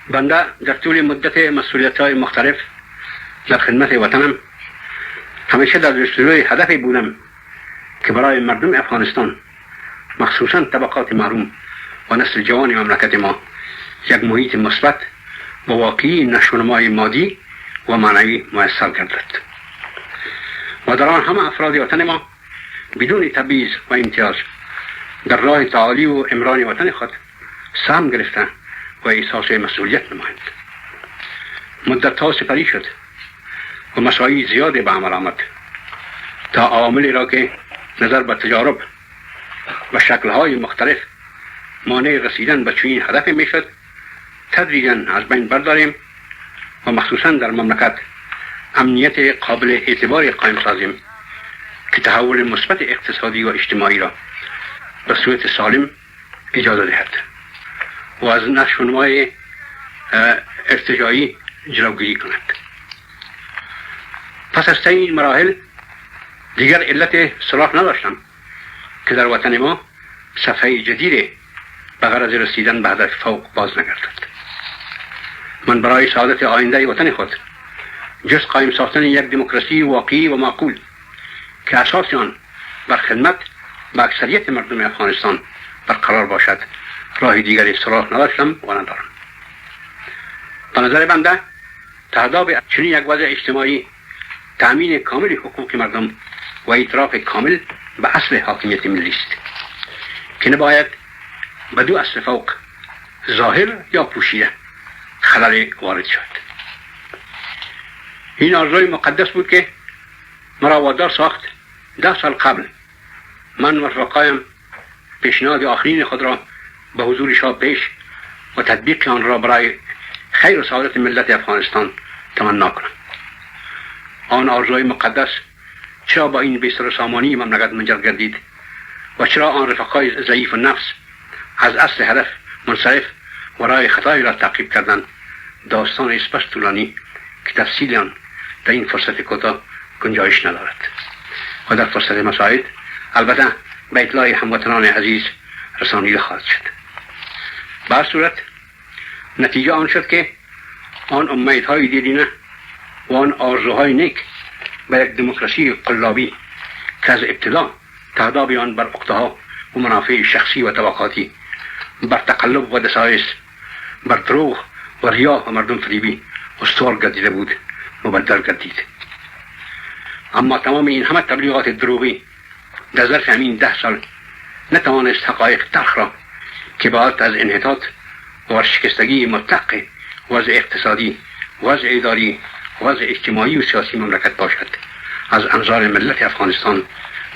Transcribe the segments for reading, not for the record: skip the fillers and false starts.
بنده در طول مدت مسئولیت‌های مختلف در خدمت وطنم همیشه در جستجوی هدفی بودم که برای مردم افغانستان، مخصوصا طبقات محروم و نسل جوان مملکت ما، یک محیط مثبت و واقعی نشونمای مادی و معنوی میسر گردد و در آن همه افراد وطن ما بدون تبعیض و امتیاز در راه تعالی و عمران وطن خود سهم گرفته و احساس مسئولیت نمایند. مدت‌ها سپری شد و مساعی زیادی به عمل آمد تا عواملی را که نظر به تجارب و شکل‌های مختلف مانع رسیدن به چنین هدفی میشد تدریجاً از بین برداریم و مخصوصاً در مملکت امنیت قابل اعتبار قائم سازیم که تحول مثبت اقتصادی و اجتماعی را به صورت سالم اجازه دهد و از نشونمای ارتجاعی جلوگیری کند. پس از این مراحل دیگر علت صلاح نداشتم که در وطن ما صفحه جدید به غرض رسیدن به هدف فوق باز نگردد. من برای سعادت آینده وطن خود جز قائم ساختن یک دموکراسی واقعی و معقول که اساس آن بر خدمت به اکثریت مردم افغانستان برقرار باشد راه دیگری صلاح نداشتم و ندارم. به نظر بنده تهداب چنین یک وضع اجتماعی تأمین کامل حقوق مردم و اعتراف کامل به اصل حاکمیت ملی است که نباید به دو اصل فوق ظاهر یا پوشیده خلل وارد شد. این آرزوی مقدس بود که مرا وادار ساخت 10 سال قبل من و رفقایم پیشنهاد آخرین خود را به حضور شاه پیش و تطبیق آن را برای خیر و سعادت ملت افغانستان تمنا کنم. آن آرزوی مقدس چرا با این بی‌سر سامانی مملکت منجر گردید و چرا آن رفقای ضعیف النفس از اصل هدف منصرف و راه خطایی را تعقیب کردند داستان است بس طولانی که تفصیل آن در این فرصت کوتاه گنجایش ندارد و در فرصت مساعد البته به اطلاع هموطنان عزیز رسانیده خواهد شد. به هر صورت نتیجه آن شد که آن امیدهای دیرینه و آن آرزوهای نیک به یک دموکراسی قلابی که از ابتدا تهداب آن بر عقده‌ها و منافع شخصی و طبقاتی، بر تقلب و دسایس، بر دروغ و ریا و مردم فریبی استوار گردیده بود مبدل گردید. اما تمام این همه تبلیغات دروغی در ظرف همین 10 سال نتوانست حقایق تلخ را که بعد از انحطاط و ورشکستگی مطلق وضع اقتصادی، وضع اداری، وضع اجتماعی و سیاسی مملکت باشد از انظار ملت افغانستان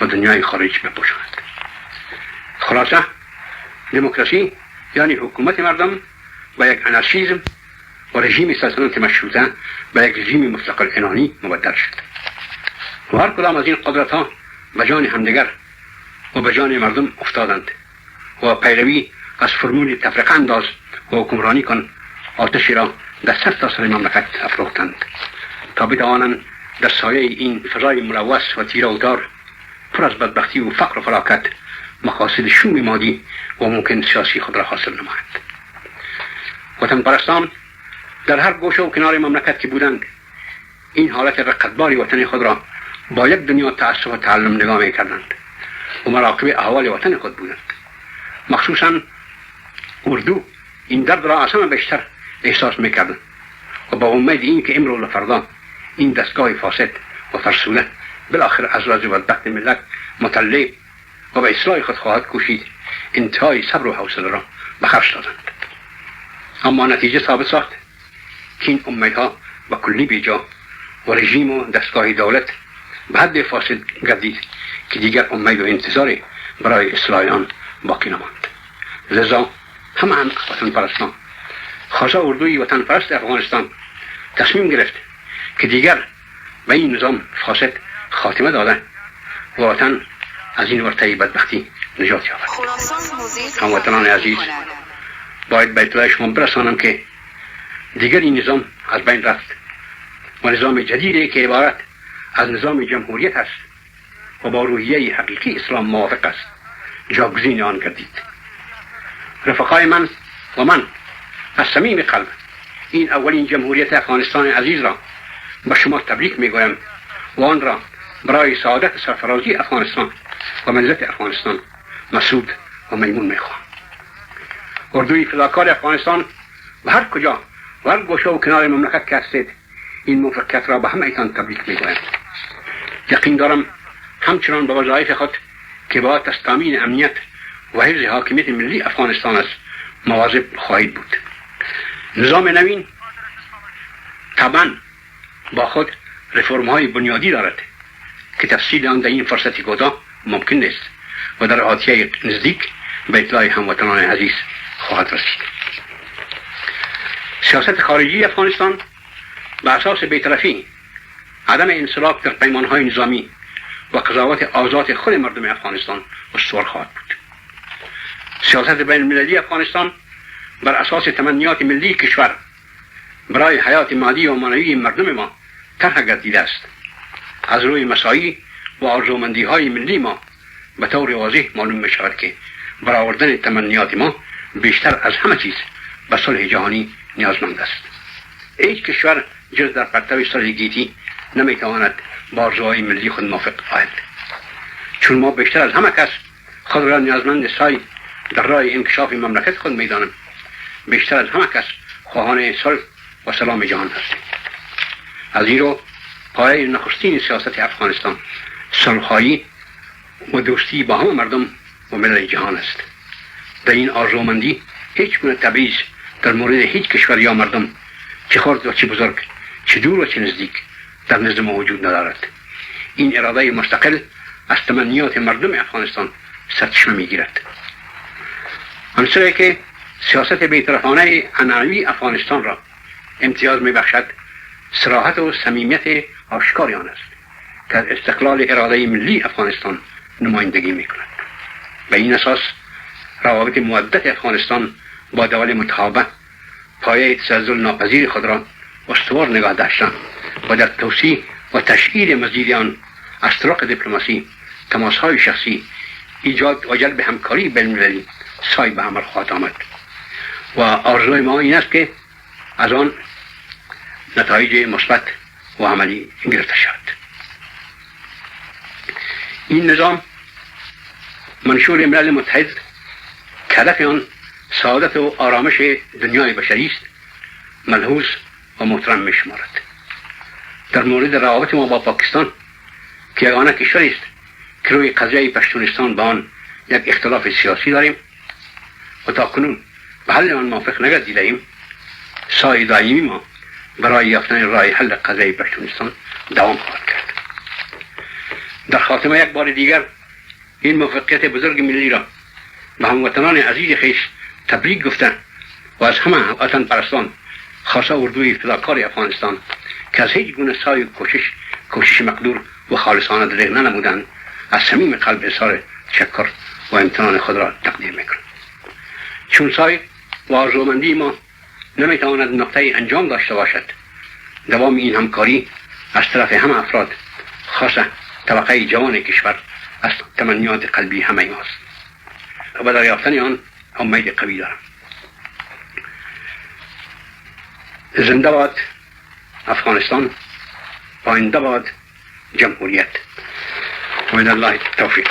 و دنیای خارج بپوشاند. خلاصه دموکراسی یعنی حکومت مردم با یک انارشیزم و رژیم سلطنت مشروطه به یک رژیم مطلق العنانی مبدل شد و هر کدام از این قدرت ها به جان همدیگر و به جان مردم افتادند و پیروی از فرمول تفرقه انداز و حکمرانی کن آتشی را در سرتاسر مملکت افروختند تا بتوانند در سایه این فضای ملوث و تیره و تار پر از بدبختی و فقر و فلاکت مقاصد شوم مادی و ممکن سیاسی خود را حاصل نمایند. وطن پرستان در هر گوشه و کنار مملکت که بودند این حالت رقتباری وطن خود را با یک دنیا تعصب و تعلم نگاه می کردند و مراقب احوال وطن خود بودند. مخصوصا اردو این درد را از همه بیشتر احساس میکردند و با امید این که امروز و فردا این دستگاه فاسد و فرسوده بالاخره از راز بدبخت ملت مطلع و به اصلاح خود خواهد کوشید انتهای صبر و حوصله را به خرج دادند. اما نتیجه ثابت ساخت که این امیدها به کلی بیجا و رژیم و دستگاه دولت به حد فاسد گردید که دیگر امید و انتظار برای اصلاح آن باقی نماند. لذا همه وطن پرستان خاصه اردوی وطن پرست افغانستان تصمیم گرفت که دیگر به این نظام فاسد خاتمه داده و وطن از این ورطه بدبختی نجات یابد. هموطنان عزیز، باید به اطلاع شما برسانم که دیگر این نظام از بین رفت و نظام جدیدی که عبارت از نظام جمهوریت است و با روحیه حقیقی اسلام موافق است جاگزین آن گردید. رفقای من و من از صمیم قلب این اولین جمهوریت افغانستان عزیز را به شما تبریک میگویم و آن را برای سعادت سرفرازی افغانستان و ملت افغانستان مسعود و میمون میخواهم. اردوی فداکار افغانستان و هر کجا و هر گوشه و کنار مملکت که هستید این موفقیت را به همه ایتان تبریک میگویم. یقین دارم همچنان به وظایف خود که باید از تامین امنیت و حفظ حاکمیت ملی افغانستان است مواظب خواهید بود. نظام نوین طبعا با خود رفرم های بنیادی دارد که تفصیل آن در این فرصت کوتاه ممکن نیست و در آتیه نزدیک به اطلاع هموطنان عزیز خواهد رسید. سیاست خارجی افغانستان به اساس بی‌طرفی، عدم انسلاک در پیمانهای نظامی و قضاوت آزاد خود مردم افغانستان استوار خواهد بود. سیاست بین المللی افغانستان بر اساس تمنیات ملی کشور برای حیات مادی و معنوی مردم ما طرح گردیده است. از روی مساعی و آرزومندی های ملی ما به طور واضح معلوم می شود که برآوردن تمنیات ما بیشتر از همه چیز به صلح جهانی نیازمند است. هیچ کشور جز در پرتو صلح گیتی نمی تواند با آرزوهای ملی خود موافق آید. چون ما بیشتر از همه کس خود را نیازمند سعی در راه انکشاف مملکت خود می دانیم، بیشتر از همه کس خواهان صلح و سلام جهان هستیم. از این رو پایه نخستین سیاست افغانستان صلح‌خواهی و دوستی با همه مردم و ملل جهان است. در این آرزومندی هیچ گونه تبعیض در مورد هیچ کشور یا مردم، چه خرد و چه بزرگ، چه دور و چه نزدیک، در نزد ما وجود ندارد. این اراده مستقل از تمنیات مردم افغانستان سرچشمه میگیرد. عنصری که سیاست بی‌طرفانه عنعنوی افغانستان را امتیاز میبخشد صراحت و صمیمیت آشکار آن است که از استقلال اراده ملی افغانستان نمایندگی میکند. به این اساس روابط مودت افغانستان با دول متحابه پایه تزلزل ناپذیر خود را استوار نگاه داشتن و در توسیع و تشکیل مزید آن از طرق دیپلماسی، تماس‌های شخصی، ایجاد و جلب همکاری بین‌المللی سعی به عمل خواهد آمد و آرزوی ما این است که از آن نتایج مثبت و عملی گرفته شود. این نظام منشور ملل متحد که هدف آن سعادت و آرامش دنیای بشری است ملحوظ و محترم می شمارد. در مورد روابط ما با پاکستان که یگانه کشوری است که روی قضیه پشتونستان با آن یک اختلاف سیاسی داریم و تا کنون به حل آن موافق نگردیده ایم، سعی دائمی ما برای یافتن راه حل قضیه پشتونستان دوام خواهد کرد. در خاتمه یک بار دیگر این موفقیت بزرگ ملی را به هموطنان عزیز خویش تبریک گفته و از همه وطن پرستان خاصه اردوی فداکار افغانستان که از هیچ گونه سعی و کوشش مقدور و خالصانه دریغ ننمودند از صمیم قلب اظهار تشکر و امتنان خود را تقدیم میکنم. چون سعی و آرزومندی ما نمیتواند نقطه انجام داشته باشد، دوام این همکاری از طرف همه افراد خاصه طبقه جوان کشور از تمنیات قلبی همه ماست و در یافتن آن امید قوی دارم. زنده باد افغانستان، پاینده باد جمهوریت. و من الله التوفیق.